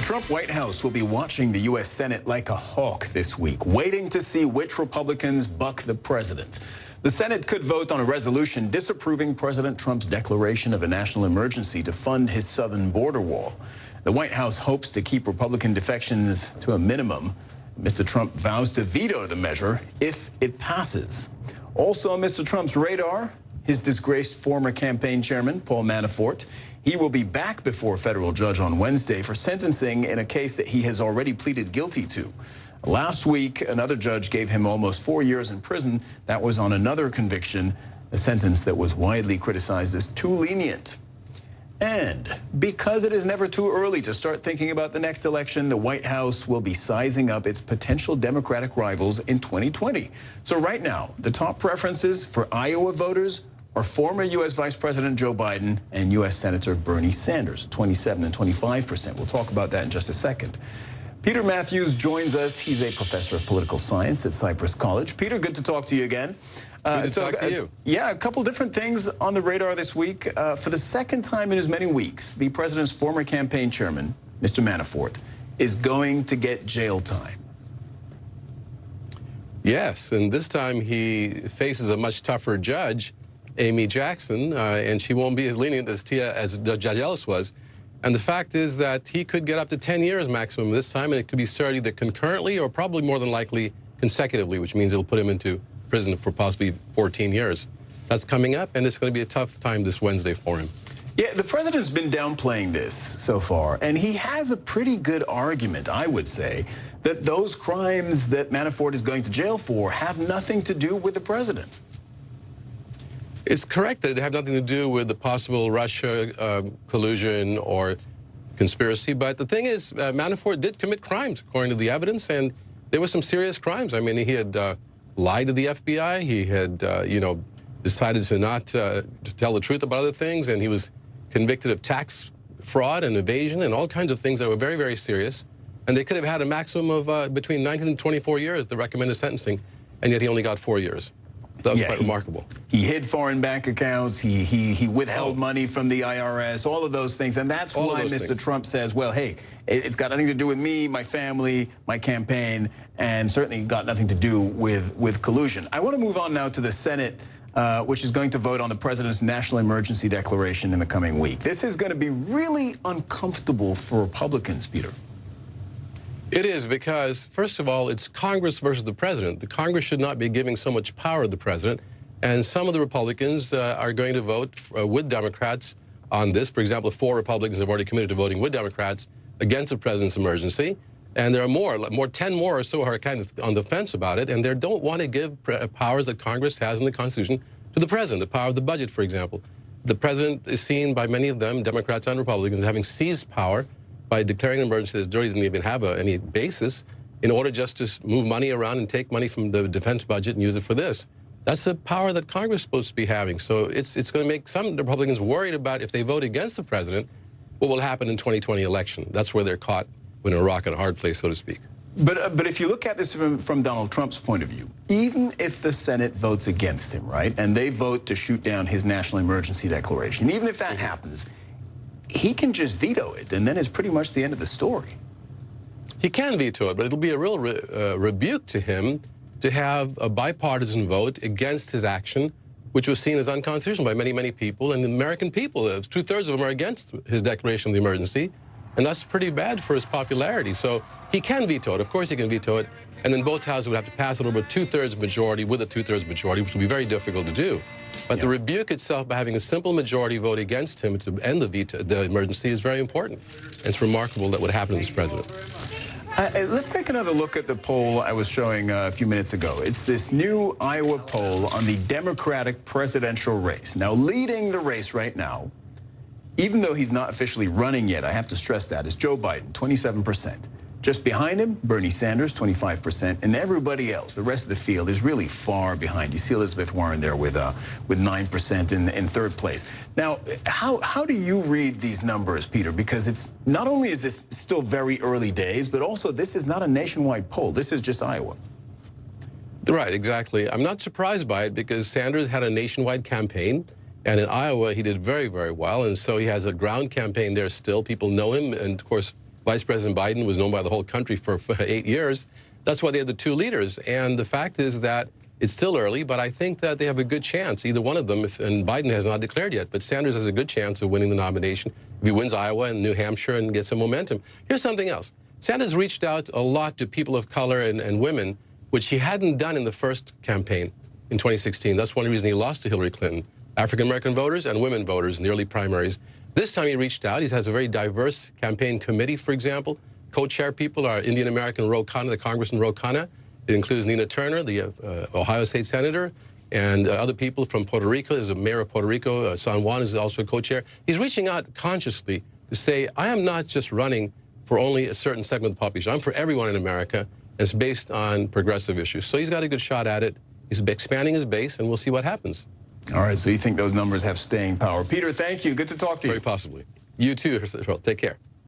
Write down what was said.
Trump White House will be watching the U.S. Senate like a hawk this week, waiting to see which Republicans buck the president. The Senate could vote on a resolution disapproving President Trump's declaration of a national emergency to fund his southern border wall. The White House hopes to keep Republican defections to a minimum. Mr. Trump vows to veto the measure if it passes. Also on Mr. Trump's radar, his disgraced former campaign chairman, Paul Manafort. He will be back before a federal judge on Wednesday for sentencing in a case that he has already pleaded guilty to. Last week, another judge gave him almost 4 years in prison. That was on another conviction, a sentence that was widely criticized as too lenient. And because it is never too early to start thinking about the next election, the White House will be sizing up its potential Democratic rivals in 2020. So right now, the top preferences for Iowa voters are former U.S. Vice President Joe Biden and U.S. Senator Bernie Sanders, 27 and 25%. We'll talk about that in just a second. Peter Mathews joins us. He's a professor of political science at Cypress College. Peter, good to talk to you again. Good to talk to you. Yeah, a couple different things on the radar this week. For the second time in as many weeks, the president's former campaign chairman, Mr. Manafort, is going to get jail time. Yes, and this time he faces a much tougher judge, Amy Jackson, and she won't be as lenient as Judge Ellis was. And the fact is that he could get up to 10 years maximum this time, and it could be served either concurrently or probably more than likely consecutively, which means it'll put him into prison for possibly 14 years. That's coming up, and it's going to be a tough time this Wednesday for him. Yeah, the president's been downplaying this so far, and he has a pretty good argument, I would say, that those crimes that Manafort is going to jail for have nothing to do with the president. It's correct that they have nothing to do with the possible Russia collusion or conspiracy, but the thing is, Manafort did commit crimes, according to the evidence, and there were some serious crimes. I mean, he had lied to the FBI, he had, decided to not to tell the truth about other things, and he was convicted of tax fraud and evasion and all kinds of things that were very, very serious. And they could have had a maximum of between 19 and 24 years, the recommended sentencing, and yet he only got 4 years. That was quite remarkable. He hid foreign bank accounts. He withheld money from the IRS, all of those things. And that's why Mr. Trump says, well, hey, it's got nothing to do with me, my family, my campaign, and certainly got nothing to do with collusion. I want to move on now to the Senate, which is going to vote on the president's national emergency declaration in the coming week. This is going to be really uncomfortable for Republicans, Peter. It is because, first of all, it's Congress versus the president. The Congress should not be giving so much power to the president. And some of the Republicans are going to vote with Democrats on this. For example, 4 Republicans have already committed to voting with Democrats against the president's emergency. And there are 10 more or so are kind of on the fence about it. And they don't want to give powers that Congress has in the Constitution to the president, the power of the budget, for example. The president is seen by many of them, Democrats and Republicans, as having seized power by declaring an emergency that really didn't even have any basis in order just to move money around and take money from the defense budget and use it for this. That's a power that Congress is supposed to be having. So it's going to make some Republicans worried about if they vote against the president, what will happen in 2020 election. That's where they're caught in a rock and a hard place, so to speak. But if you look at this from Donald Trump's point of view, even if the Senate votes against him, right, and they vote to shoot down his national emergency declaration, even if that happens, he can just veto it, and then it's pretty much the end of the story. He can veto it, but it'll be a real rebuke to him to have a bipartisan vote against his action, which was seen as unconstitutional by many, many people. And the American people, 2/3 of them are against his declaration of the emergency, and that's pretty bad for his popularity. So he can veto it. Of course he can veto it, and then both houses would have to pass it over a 2/3 majority with a 2/3 majority, which will be very difficult to do. But the rebuke itself by having a simple majority vote against him to end the emergency is very important. It's remarkable that would happen to this president. Let's take another look at the poll I was showing a few minutes ago. It's this new Iowa poll on the Democratic presidential race. Now, leading the race right now, even though he's not officially running yet, I have to stress that, is Joe Biden, 27%. Just behind him, Bernie Sanders, 25%, and everybody else, the rest of the field, is really far behind. You see Elizabeth Warren there with 9% in third place. Now, how do you read these numbers, Peter? Because it's not only is this still very early days, but also this is not a nationwide poll. This is just Iowa. Right, exactly. I'm not surprised by it because Sanders had a nationwide campaign, and in Iowa he did very, very well, and so he has a ground campaign there still. People know him, and of course, Vice President Biden was known by the whole country for 8 years. That's why they had the two leaders. And the fact is that it's still early, but I think that they have a good chance, either one of them, and Biden has not declared yet, but Sanders has a good chance of winning the nomination if he wins Iowa and New Hampshire and gets some momentum. Here's something else. Sanders reached out a lot to people of color and women, which he hadn't done in the first campaign in 2016. That's one reason he lost to Hillary Clinton. African-American voters and women voters in the early primaries. This time he reached out. He has a very diverse campaign committee, for example. Co-chair people are Indian-American Ro Khanna, the Congressman Ro Khanna. It includes Nina Turner, the Ohio State Senator, and other people from Puerto Rico. There's a mayor of Puerto Rico, San Juan is also a co-chair. He's reaching out consciously to say, I am not just running for only a certain segment of the population. I'm for everyone in America. It's based on progressive issues. So he's got a good shot at it. He's expanding his base, and we'll see what happens. All right, so you think those numbers have staying power. Peter, thank you. Good to talk to you. Very possibly. You too, Take care.